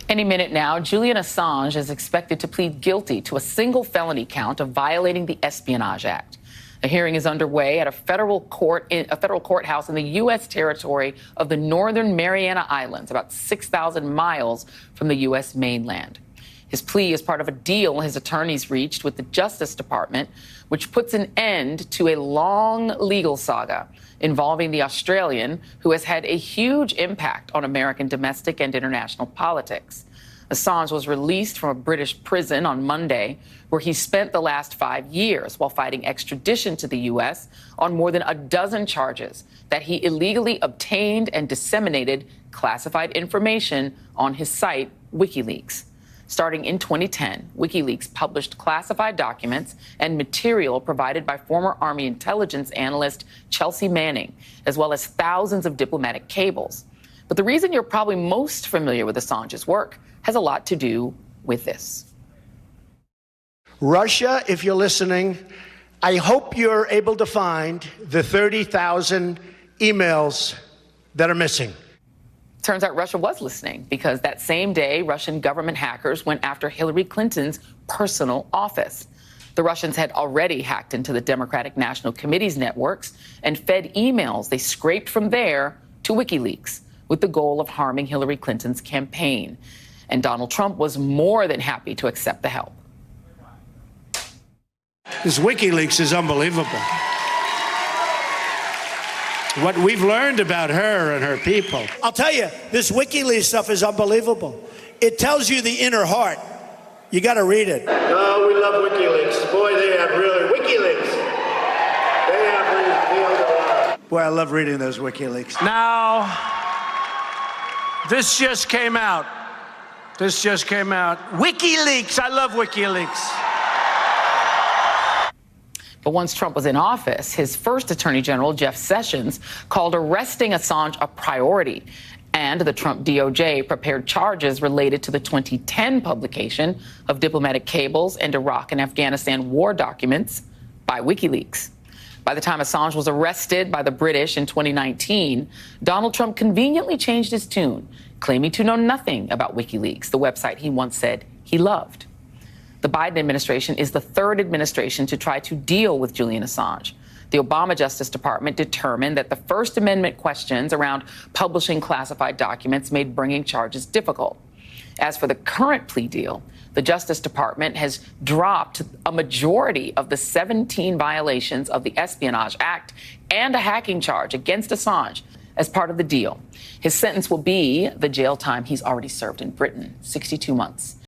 Any minute now, Julian Assange is expected to plead guilty to a single felony count of violating the Espionage Act. A hearing is underway at a federal courthouse in the U.S. territory of the Northern Mariana Islands, about 6,000 miles from the U.S. mainland. His plea is part of a deal his attorneys reached with the Justice Department, which puts an end to a long legal saga involving the Australian, who has had a huge impact on American domestic and international politics. Assange was released from a British prison on Monday, where he spent the last 5 years while fighting extradition to the U.S. on more than a dozen charges that he illegally obtained and disseminated classified information on his site, WikiLeaks. Starting in 2010, WikiLeaks published classified documents and material provided by former Army intelligence analyst Chelsea Manning, as well as thousands of diplomatic cables. But the reason you're probably most familiar with Assange's work has a lot to do with this. Russia, if you're listening, I hope you're able to find the 30,000 emails that are missing. Turns out Russia was listening, because that same day, Russian government hackers went after Hillary Clinton's personal office. The Russians had already hacked into the Democratic National Committee's networks and fed emails they scraped from there to WikiLeaks with the goal of harming Hillary Clinton's campaign. And Donald Trump was more than happy to accept the help. This WikiLeaks is unbelievable. What we've learned about her and her people. I'll tell you, this WikiLeaks stuff is unbelievable. It tells you the inner heart. You got to read it. Oh, we love WikiLeaks. Boy, they have really WikiLeaks. They have revealed a lot. Boy, I love reading those WikiLeaks. Now, this just came out. This just came out. WikiLeaks. I love WikiLeaks. But once Trump was in office, his first Attorney General, Jeff Sessions, called arresting Assange a priority. And the Trump DOJ prepared charges related to the 2010 publication of diplomatic cables and Iraq and Afghanistan war documents by WikiLeaks. By the time Assange was arrested by the British in 2019, Donald Trump conveniently changed his tune, claiming to know nothing about WikiLeaks, the website he once said he loved. The Biden administration is the third administration to try to deal with Julian Assange. The Obama Justice Department determined that the First Amendment questions around publishing classified documents made bringing charges difficult. As for the current plea deal, the Justice Department has dropped a majority of the 17 violations of the Espionage Act and a hacking charge against Assange as part of the deal. His sentence will be the jail time he's already served in Britain, 62 months.